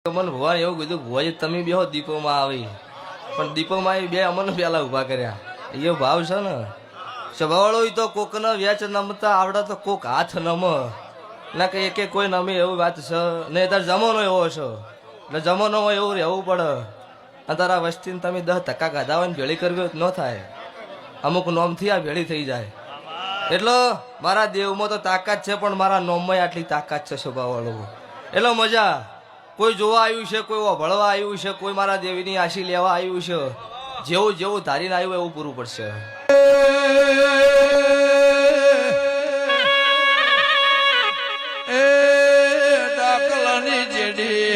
અમન ભગવાન એવું કીધું ભુવાજી તમે બેહો દીપોમાં આવી પણ દીપોમાં એ બે અમન પેલા ઉભા કર્યા એ ભાવ છે ને સ્વભાવળો તો કોકનો વેચ નમતા આવડે તો કોક હાથ નમ ના કે એકે કોઈ નમે એવું વાત છે ને તાર જમાનો એવો છે એટલે જમાનો હોય એવું રહેવું પડે અને તારા વસ્તીને તમે 10 ટકા ગાધા હોય ને ભેળી કરવી હોય તો ન થાય અમુક નોમથી આ ભેળી થઈ જાય એટલે મારા દેવમાં તો તાકાત છે પણ મારા નોમમાં આટલી તાકાત છે સ્વભાવવાળો એટલે મજા કોઈ જોવા આવ્યું છે કોઈ વળવા આવ્યું છે કોઈ મારા દેવીની આશી લેવા આવ્યું છે જેવું જેવું ધારીને આવ્યું એવું પૂરું પડશે ડાકલાની જેડી